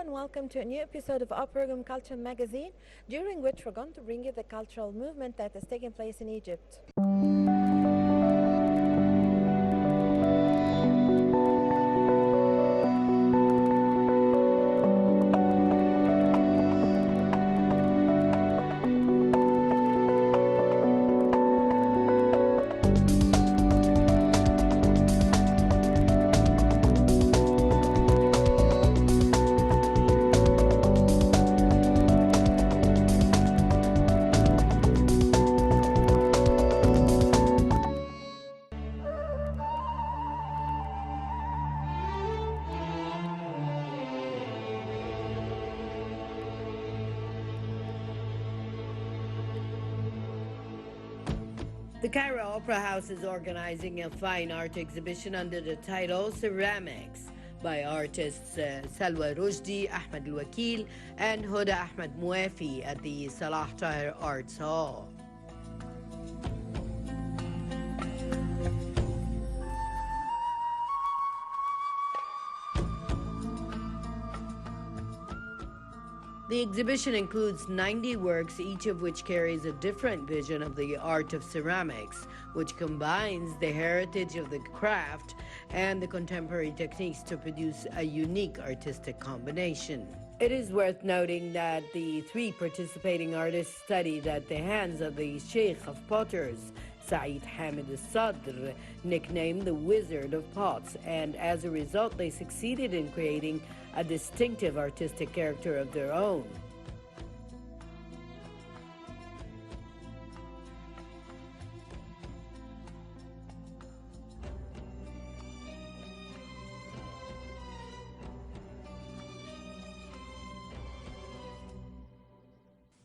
and welcome to a new episode of our program Culture Magazine, during which we're going to bring you the cultural movement that is taking place in Egypt. The Cairo Opera House is organizing a fine art exhibition under the title Ceramics by artists Salwa Rushdie, Ahmed Al Wakil, and Huda Ahmed Muafi at the Salah Tahir Arts Hall. The exhibition includes 90 works, each of which carries a different vision of the art of ceramics, which combines the heritage of the craft and the contemporary techniques to produce a unique artistic combination. It is worth noting that the three participating artists studied at the hands of the Sheikh of Potters, Saeed Hamid al-Sadr, nicknamed the Wizard of Pots, and as a result they succeeded in creating a distinctive artistic character of their own.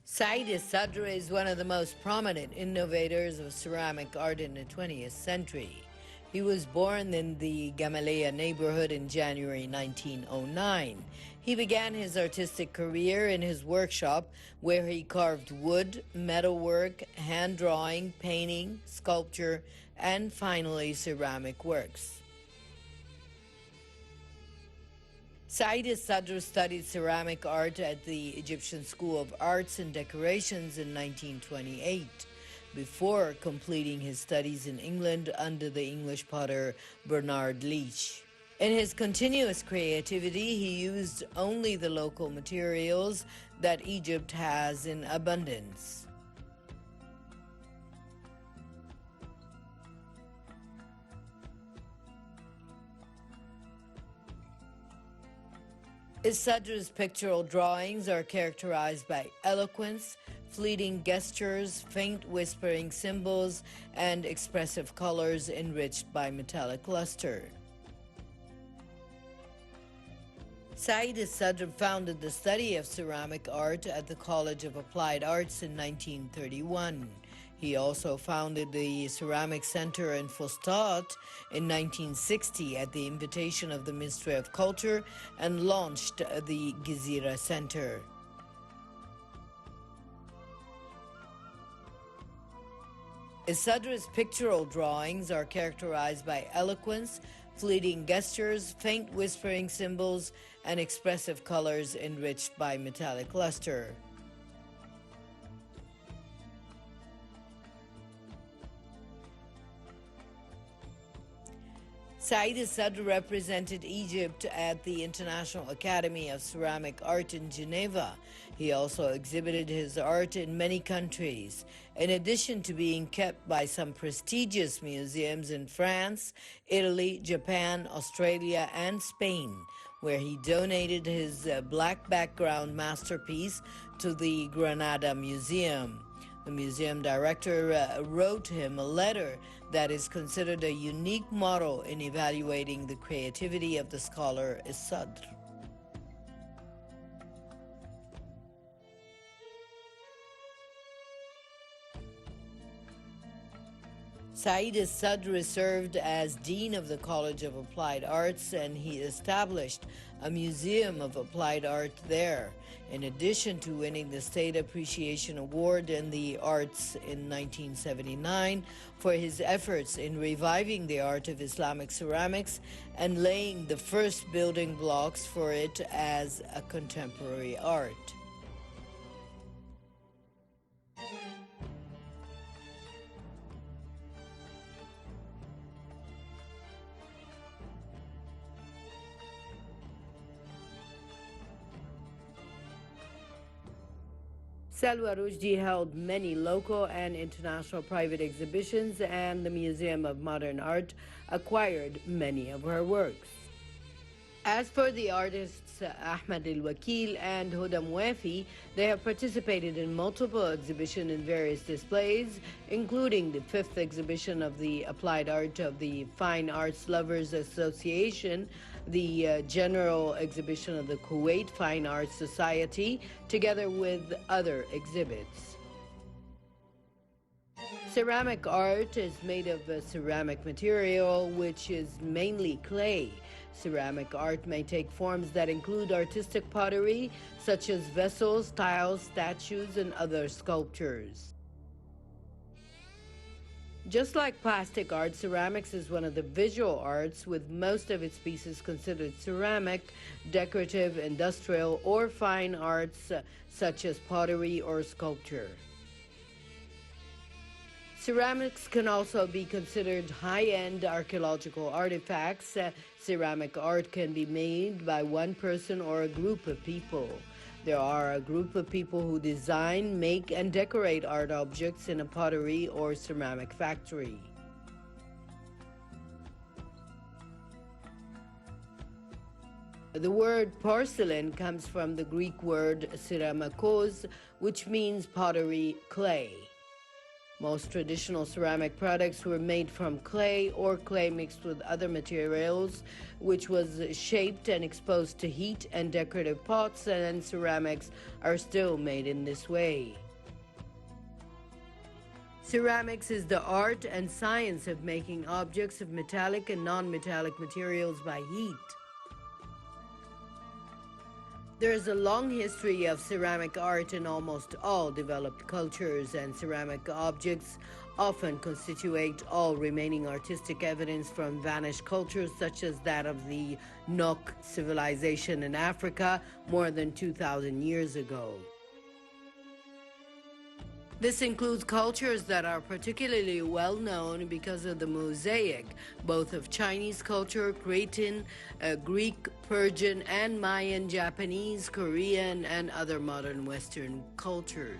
Saeed al-Sadr is one of the most prominent innovators of ceramic art in the 20th century. He was born in the Gamaleya neighborhood in January 1909. He began his artistic career in his workshop, where he carved wood, metalwork, hand drawing, painting, sculpture, and finally ceramic works. Saeed al-Sadr studied ceramic art at the Egyptian School of Arts and Decorations in 1928. Before completing his studies in England under the English potter Bernard Leach. In his continuous creativity, he used only the local materials that Egypt has in abundance. Al-Sadr's pictorial drawings are characterized by eloquence, fleeting gestures, faint whispering symbols, and expressive colors enriched by metallic luster. Saeed al-Sadr founded the study of ceramic art at the College of Applied Arts in 1931. He also founded the Ceramic Center in Fustat in 1960 at the invitation of the Ministry of Culture and launched the Gezira Center. Al-Sadr's pictorial drawings are characterized by eloquence, fleeting gestures, faint whispering symbols, and expressive colors enriched by metallic luster. Saeed al-Sadr represented Egypt at the International Academy of Ceramic Art in Geneva. He also exhibited his art in many countries. In addition to being kept by some prestigious museums in France, Italy, Japan, Australia, and Spain, where he donated his black background masterpiece to the Granada Museum. The museum director wrote him a letter that is considered a unique model in evaluating the creativity of the scholar al-Sadr. Saeed Sadr served as Dean of the College of Applied Arts, and he established a museum of applied art there, in addition to winning the State Appreciation Award in the Arts in 1979 for his efforts in reviving the art of Islamic ceramics and laying the first building blocks for it as a contemporary art. Salwa Rushdie held many local and international private exhibitions, and the Museum of Modern Art acquired many of her works. As for the artists Ahmed El Wakil and Huda Mwafi, they have participated in multiple exhibitions in various displays, including the 5th exhibition of the Applied Art of the Fine Arts Lovers Association, the General Exhibition of the Kuwait Fine Arts Society, together with other exhibits. Ceramic art is made of a ceramic material, which is mainly clay. Ceramic art may take forms that include artistic pottery, such as vessels, tiles, statues, and other sculptures. Just like plastic art, ceramics is one of the visual arts, with most of its pieces considered ceramic, decorative, industrial, or fine arts such as pottery or sculpture. Ceramics can also be considered high-end archaeological artifacts. Ceramic art can be made by one person or a group of people. There are a group of people who design, make, and decorate art objects in a pottery or ceramic factory. The word porcelain comes from the Greek word ceramikos, which means pottery, clay. Most traditional ceramic products were made from clay or clay mixed with other materials, which was shaped and exposed to heat, and decorative pots and ceramics are still made in this way. Ceramics is the art and science of making objects of metallic and non-metallic materials by heat. There is a long history of ceramic art in almost all developed cultures, and ceramic objects often constitute all remaining artistic evidence from vanished cultures, such as that of the Nok civilization in Africa more than 2,000 years ago. This includes cultures that are particularly well known because of the mosaic, both of Chinese culture, Cretan, Greek, Persian, and Mayan, Japanese, Korean, and other modern Western cultures.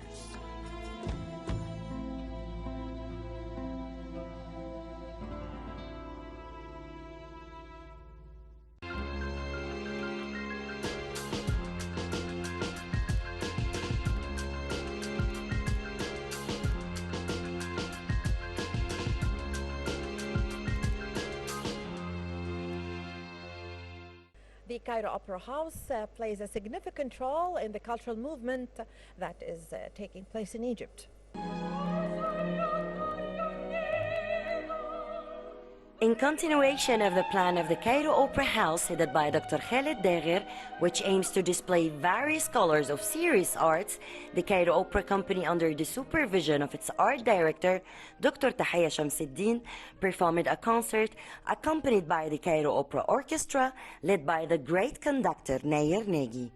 The Cairo Opera House plays a significant role in the cultural movement that is taking place in Egypt. In continuation of the plan of the Cairo Opera House headed by Dr. Khaled Dagher, which aims to display various colors of serious arts, the Cairo Opera Company, under the supervision of its art director, Dr. Tahiyya Shamsuddin, performed a concert accompanied by the Cairo Opera Orchestra, led by the great conductor Nayer Nagy.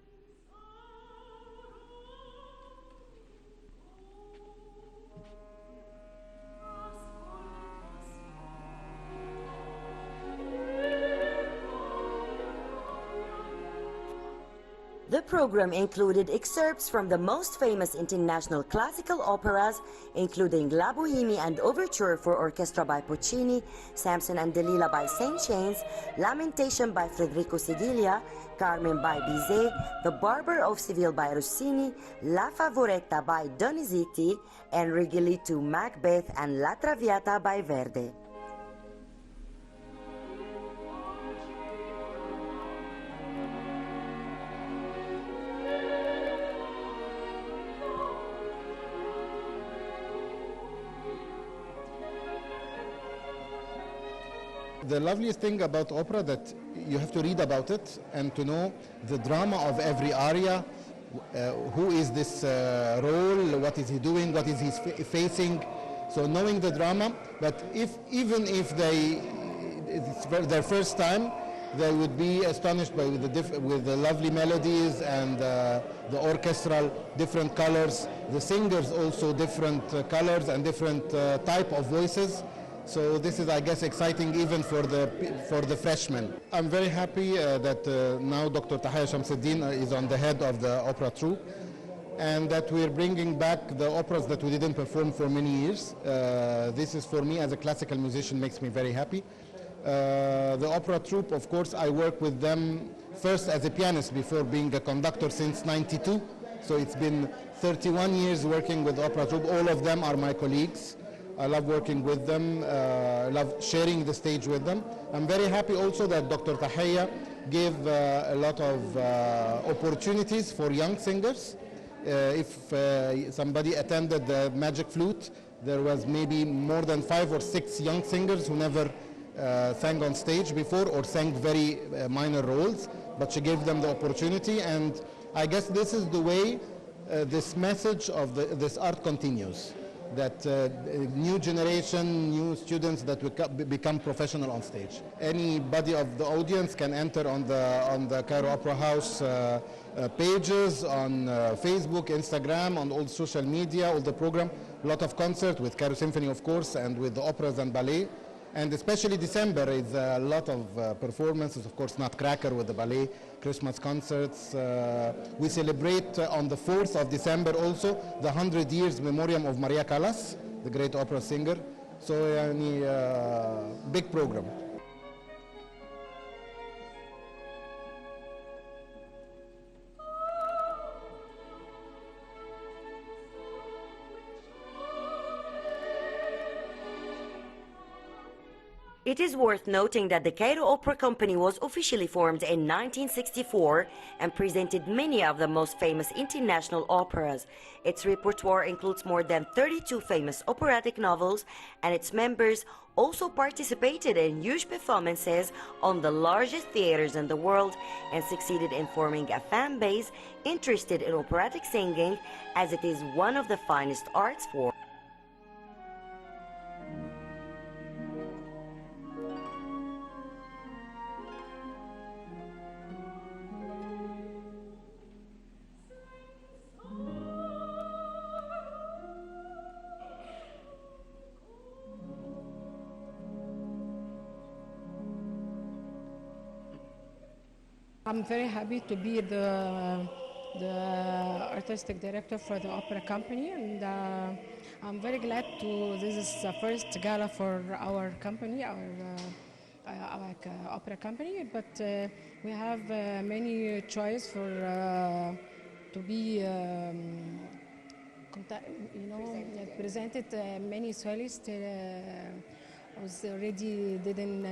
The program included excerpts from the most famous international classical operas, including La Boheme and Overture for Orchestra by Puccini, Samson and Delilah by Saint-Saëns, Lamentation by Federico Siviglia, Carmen by Bizet, The Barber of Seville by Rossini, La Favoretta by Donizetti, and Rigoletto, Macbeth, and La Traviata by Verdi. the loveliest thing about opera that you have to read about it and to know the drama of every aria. Who is this role? What is he doing? What is he facing? So knowing the drama, but even if it's their first time, they would be astonished by with the lovely melodies and the orchestral different colors. The singers also different colors and different type of voices. So this is, I guess, exciting even for the freshmen. I'm very happy that now Dr. Tahaya Shamsuddin is on the head of the opera troupe, and that we're bringing back the operas that we didn't perform for many years. This is, for me as a classical musician, makes me very happy. The opera troupe, of course, I work with them first as a pianist before being a conductor since '92. So it's been 31 years working with the opera troupe. All of them are my colleagues. I love working with them, I love sharing the stage with them. I'm very happy also that Dr. Tahaya gave a lot of opportunities for young singers. If somebody attended the Magic Flute, there was maybe more than 5 or 6 young singers who never sang on stage before or sang very minor roles, but she gave them the opportunity, and I guess this is the way this message of this art continues. That new generation, new students that become professional on stage. Anybody of the audience can enter on the Cairo Opera House pages, on Facebook, Instagram, on all social media, all the program. A lot of concert with Cairo Symphony, of course, and with the operas and ballet. And especially December is a lot of performances, of course, Nutcracker with the ballet, Christmas concerts. We celebrate on the 4th of December also the 100 years memoriam of Maria Callas, the great opera singer. So, big program. It is worth noting that the Cairo Opera Company was officially formed in 1964 and presented many of the most famous international operas. Its repertoire includes more than 32 famous operatic novels, and its members also participated in huge performances on the largest theaters in the world and succeeded in forming a fan base interested in operatic singing, as it is one of the finest arts forms. I'm very happy to be the artistic director for the opera company, and I'm very glad this is the first gala for our company, our opera company, but we have many choice for to be presented many soloists was already didn't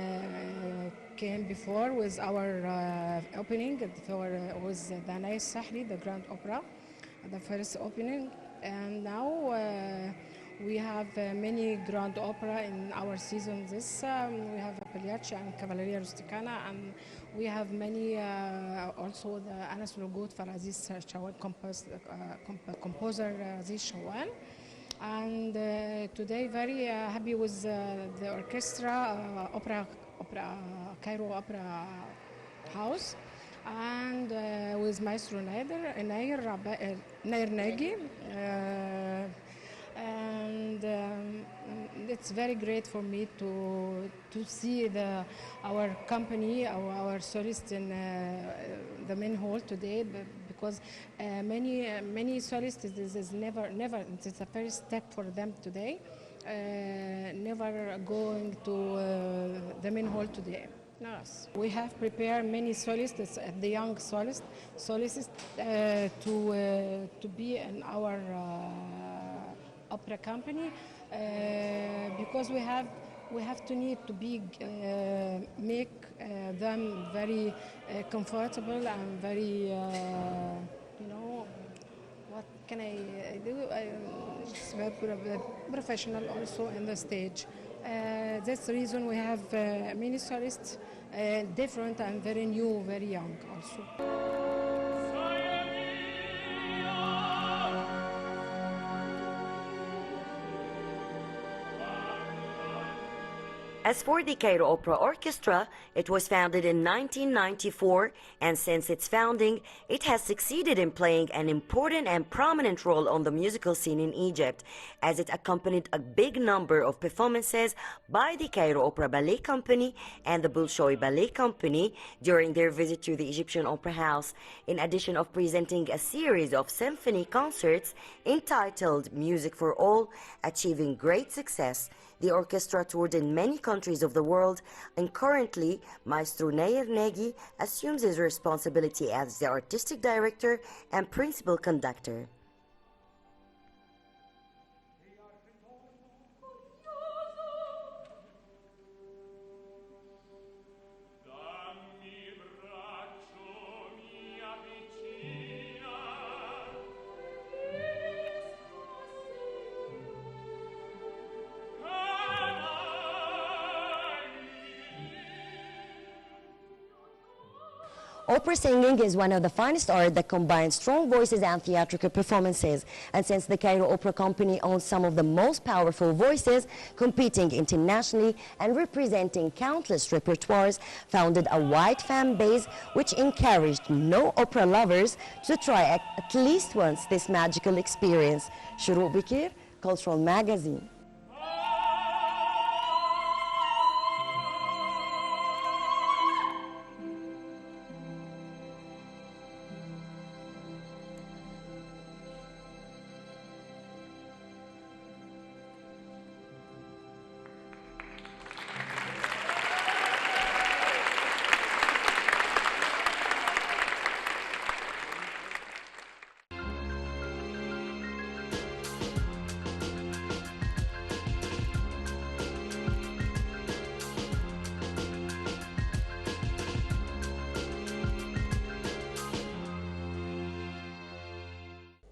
came before with our opening was Danai Sahli, the Grand Opera, the first opening, and now we have many Grand Opera in our season. We have Pagliacci and Cavalleria Rusticana, and we have many also the Anas Lugut for Aziz Shawan, composer Aziz Shawan. And today very happy with the orchestra, Cairo Opera House, and with Maestro Nair Nagy, and it's very great for me to see our company, our solists in the main hall today, because many solists, this is never, it's a first step for them today, never going to the main hall today. Yes. We have prepared many solists, the young solists to be in our opera company, because we have to need to be make them very comfortable and very what can I do? It's very professional also in the stage. That's the reason we have many solists, different and very new, very young also. As for the Cairo Opera Orchestra, it was founded in 1994, and since its founding, it has succeeded in playing an important and prominent role on the musical scene in Egypt, as it accompanied a big number of performances by the Cairo Opera Ballet Company and the Bolshoi Ballet Company during their visit to the Egyptian Opera House, in addition of presenting a series of symphony concerts entitled Music for All, achieving great success. The orchestra toured in many countries of the world, and currently Maestro Nair Negi assumes his responsibility as the artistic director and principal conductor. Opera singing is one of the finest art that combines strong voices and theatrical performances. And since the Cairo Opera Company owns some of the most powerful voices, competing internationally and representing countless repertoires, founded a wide fan base which encouraged no opera lovers to try at least once this magical experience. Shuruk Bikir, Cultural Magazine.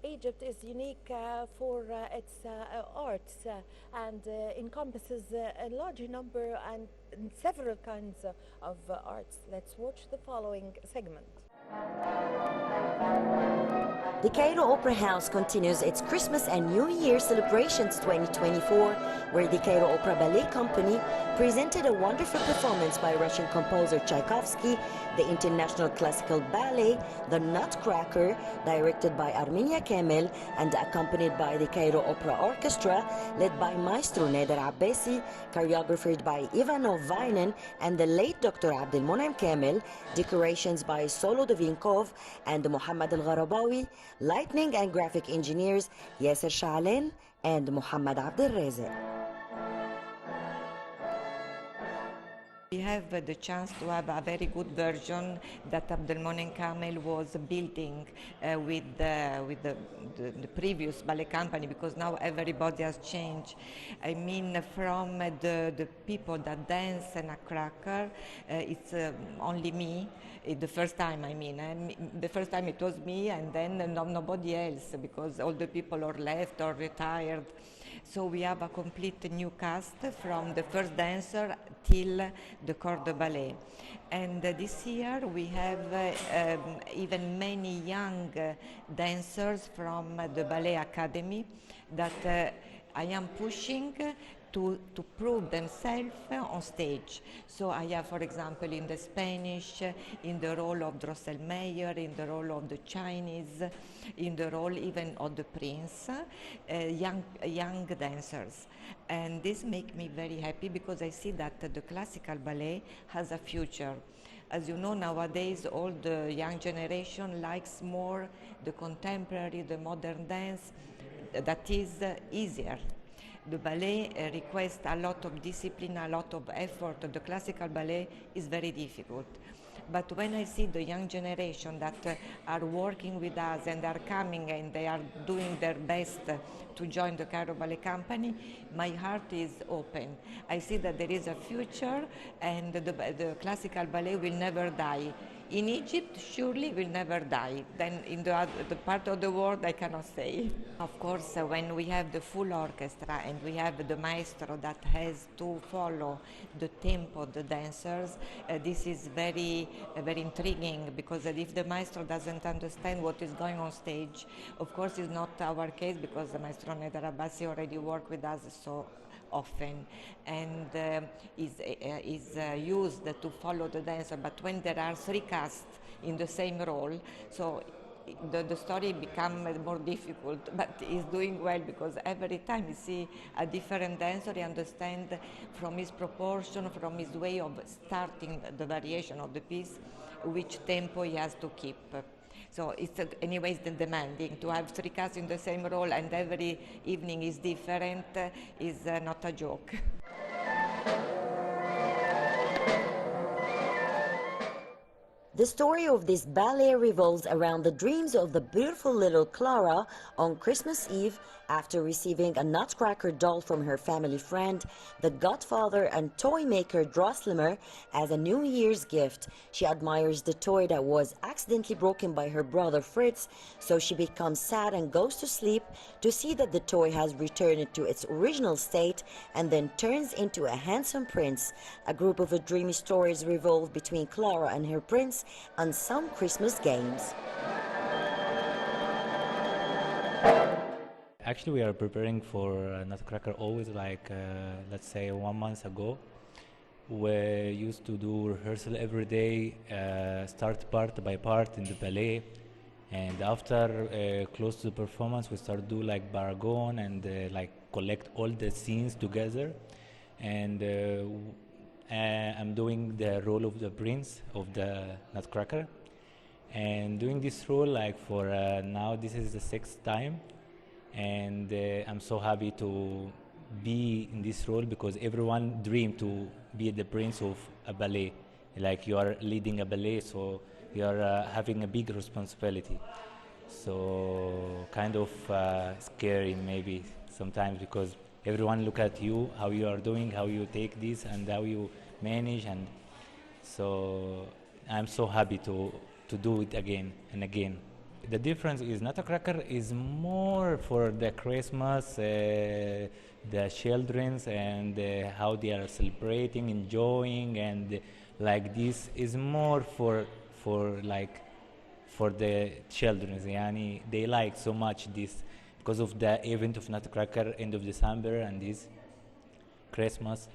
Egypt is unique for its arts and encompasses a large number and several kinds of arts. Let's watch the following segment. The Cairo Opera House continues its Christmas and New Year celebrations 2024, where the Cairo Opera Ballet Company presented a wonderful performance by Russian composer Tchaikovsky, the International Classical Ballet, The Nutcracker, directed by Armenia Kamel and accompanied by the Cairo Opera Orchestra, led by Maestro Nader Abbasi, choreographed by Ivanov Vainen and the late Dr. Abdelmonem Kamel, decorations by Solo Dovinkov and Mohammad Al-Gharabawi, lighting and graphic engineers Yasser Sha'alen and Mohammad Abdel Rezer. We have the chance to have a very good version that Abdelmonem Kamel was building with the previous ballet company, because now everybody has changed. I mean, from the people that dance Nutcracker, it's only me. The first time, I mean, the first time it was me, and then nobody else, because all the people are left or retired. So we have a complete new cast from the first dancer till the corps de ballet. And this year we have even many young dancers from the Ballet Academy that I am pushing to prove themselves on stage. So I have, for example, in the Spanish, in the role of Drosselmeyer, in the role of the Chinese, in the role even of the prince, young dancers. And this makes me very happy, because I see that the classical ballet has a future. As you know, nowadays all the young generation likes more the contemporary, the modern dance that is easier. The ballet requests a lot of discipline, a lot of effort. The classical ballet is very difficult. But when I see the young generation that are working with us and are coming and they are doing their best to join the Cairo Ballet Company, my heart is open. I see that there is a future, and the classical ballet will never die. In Egypt, surely will never die. Then in the part of the world, I cannot say. Of course, when we have the full orchestra and we have the maestro that has to follow the tempo of the dancers, this is very intriguing, because if the maestro doesn't understand what is going on stage, of course it's not our case, because the maestro Neda Rabassi already worked with us so often, and is used to follow the dancer. But when there are three casts in the same role, so the story becomes more difficult, but he's doing well, because every time you see a different dancer, you understand from his proportion, from his way of starting the variation of the piece, which tempo he has to keep. So it's anyways demanding to have three casts in the same role, and every evening is different, is not a joke. The story of this ballet revolves around the dreams of the beautiful little Clara on Christmas Eve. After receiving a nutcracker doll from her family friend, the godfather and toy maker Drosselmer, as a New Year's gift. She admires the toy that was accidentally broken by her brother Fritz, so she becomes sad and goes to sleep to see that the toy has returned to its original state, and then turns into a handsome prince. A group of dreamy stories revolve between Clara and her prince and some Christmas games. Actually, we are preparing for Nutcracker always, like let's say 1 month ago. We used to do rehearsal every day, start part by part in the ballet, and after close to the performance, we start do like baragone and like collect all the scenes together. And I'm doing the role of the prince of the Nutcracker, and doing this role like for now this is the 6th time. And I'm so happy to be in this role, because everyone dreamed to be the prince of a ballet. Like you are leading a ballet, so you are having a big responsibility. So kind of scary maybe sometimes, because everyone look at you, how you are doing, how you take this, and how you manage. And so I'm so happy to do it again and again. The difference is Nutcracker is more for the Christmas, the children's, and how they are celebrating, enjoying, and like this is more for the children. Yani they like so much this because of the event of Nutcracker end of December and this Christmas.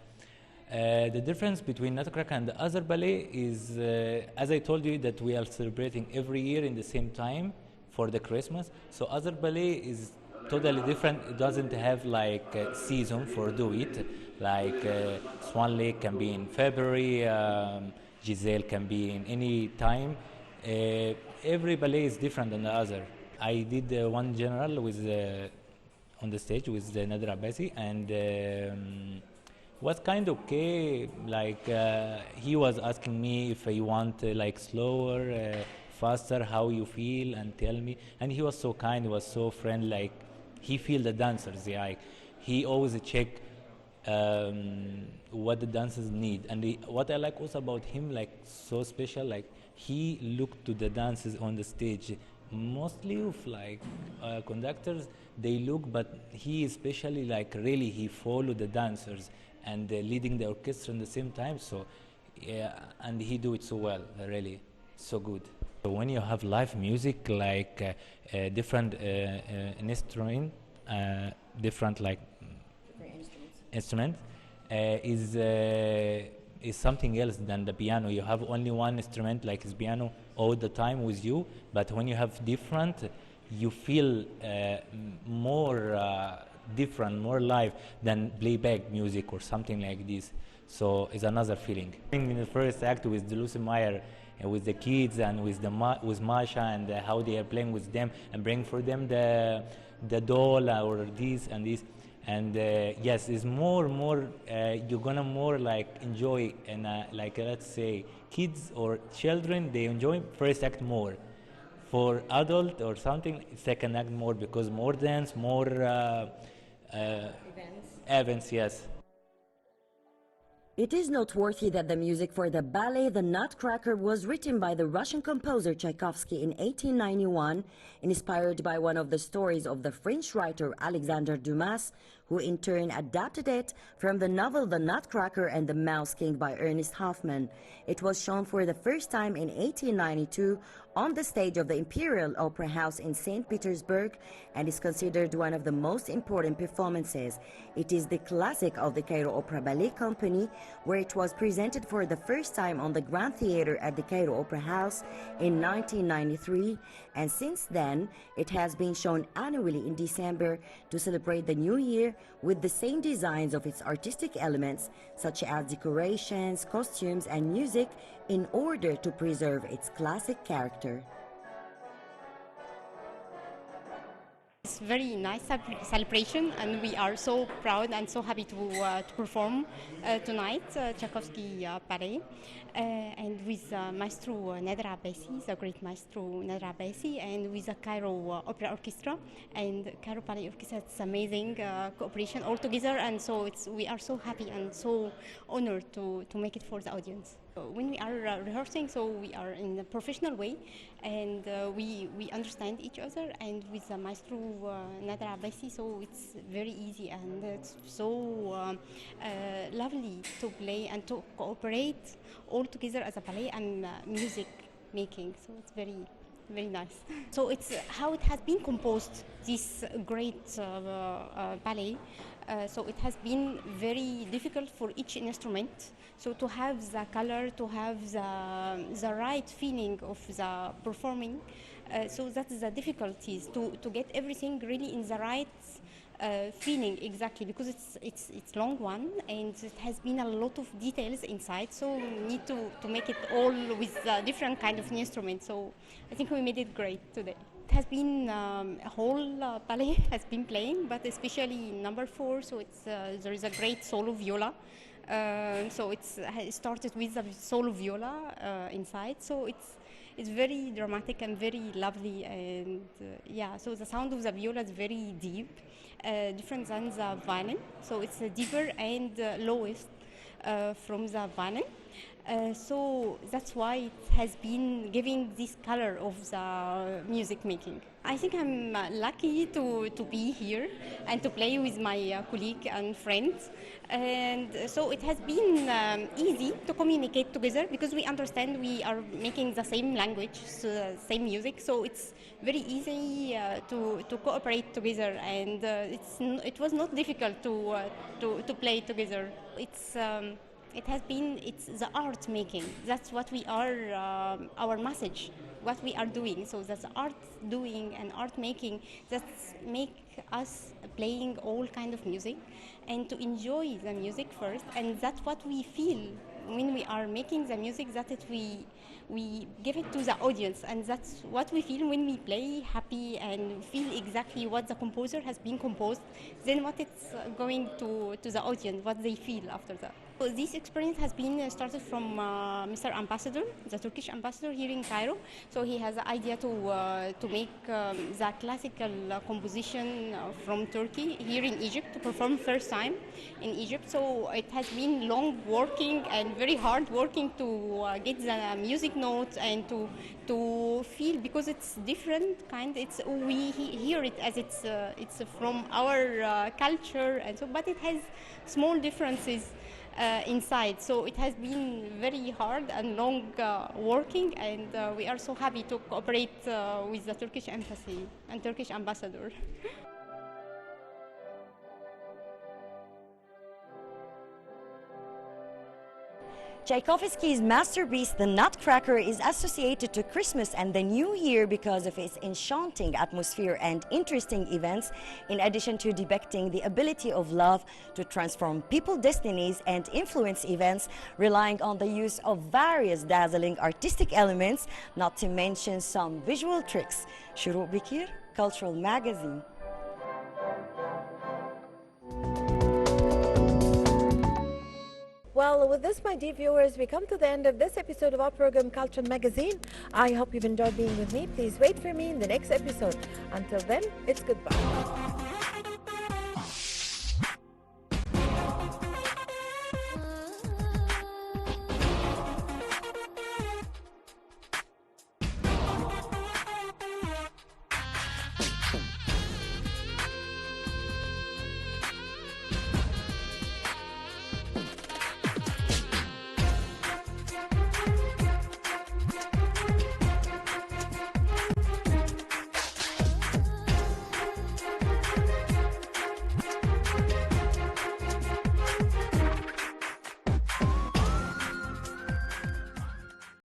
The difference between Nutcracker and the other ballet is, as I told you, that we are celebrating every year in the same time for the Christmas. So other ballet is totally different. It doesn't have like a season for do it. Like Swan Lake can be in February, Giselle can be in any time. Every ballet is different than the other. I did one general with on the stage with Neda Rabassi, and was kind of okay. Like he was asking me if I want like slower, faster, how you feel, and tell me. And he was so kind, was so friendly. Like he feel the dancers. Yeah, he always check what the dancers need. And what I like also about him, like so special, like he looked to the dancers on the stage. Mostly of like conductors, they look, but he especially like really he follow the dancers and leading the orchestra at the same time. So yeah, and he do it so well, really so good. So when you have live music, like different instrument, different like instrument is something else than the piano. You have only one instrument, like his piano, all the time with you. But when you have different, you feel more different, more live than playback music or something like this. So it's another feeling. In the first act with Lucy Meyer, with the kids and with with Masha, and how they are playing with them and bring for them the doll or this and this. And yes, it's more you're gonna more like enjoy, and like let's say kids or children, they enjoy first act more. For adult or something, second act more, because more dance, more events, yes. It is noteworthy that the music for the ballet The Nutcracker was written by the Russian composer Tchaikovsky in 1891, inspired by one of the stories of the French writer Alexandre Dumas, who in turn adapted it from the novel The Nutcracker and the Mouse King by Ernest Hoffmann. It was shown for the first time in 1892 on the stage of the Imperial Opera House in St. Petersburg and is considered one of the most important performances. It is the classic of the Cairo Opera Ballet Company, where it was presented for the first time on the Grand Theatre at the Cairo Opera House in 1993, and since then it has been shown annually in December to celebrate the new year with the same designs of its artistic elements such as decorations, costumes and music in order to preserve its classic character. It's a very nice celebration, and we are so proud and so happy to perform tonight Tchaikovsky ballet, and with Maestro Nader Abbasi, the great Maestro Nader Abbasi, and with the Cairo Opera Orchestra and Cairo Ballet Orchestra. It's amazing cooperation all together, and so we are so happy and so honored to make it for the audience. When we are rehearsing, so we are in a professional way, and we understand each other, and with Maestro Nader Abbasi, so it's very easy and it's so lovely to play and to cooperate all together as a ballet and music making, so it's very nice. So it's how it has been composed, this great ballet. So it has been very difficult for each instrument. So to have the color, to have the right feeling of the performing. So that's the difficulties, to get everything really in the right feeling exactly, because it's long one and it has been a lot of details inside, so we need to make it all with a different kind of instrument. So I think we made it great today. It has been a whole ballet has been playing, but especially number 4, so it's there is a great solo viola. So it started with the solo viola inside, so it's very dramatic and very lovely, and yeah, so the sound of the viola is very deep, different than the violin, so it's deeper and lowest from the violin. So that's why it has been giving this color of the music making. I think I'm lucky to be here and to play with my colleague and friends. And so it has been easy to communicate together because we understand we are making the same language, same music. So it's very easy to cooperate together, and it was not difficult to play together. It's the art making. That's what we are, our message, what we are doing. So that's art doing and art making that make us playing all kind of music and to enjoy the music first. And that's what we feel when we are making the music, that we give it to the audience, and that's what we feel when we play happy and feel exactly what the composer has been composed, then what it's going to the audience, what they feel after that. So this experience has been started from Mr. Ambassador, the Turkish ambassador here in Cairo. So he has the idea to make the classical composition from Turkey here in Egypt, to perform first time in Egypt. So it has been long working and very hard working to get the music notes and to feel, because it's different kind. We hear it as it's from our culture, and so, but it has small differences inside. So it has been very hard and long working, and we are so happy to cooperate with the Turkish embassy and Turkish ambassador. Tchaikovsky's masterpiece, The Nutcracker, is associated to Christmas and the New Year because of its enchanting atmosphere and interesting events, in addition to depicting the ability of love to transform people's destinies and influence events, relying on the use of various dazzling artistic elements, not to mention some visual tricks. Shuruk Bikir, Cultural Magazine. Well, with this, my dear viewers, we come to the end of this episode of our program, Cultural Magazine. I hope you've enjoyed being with me. Please wait for me in the next episode. Until then, it's goodbye.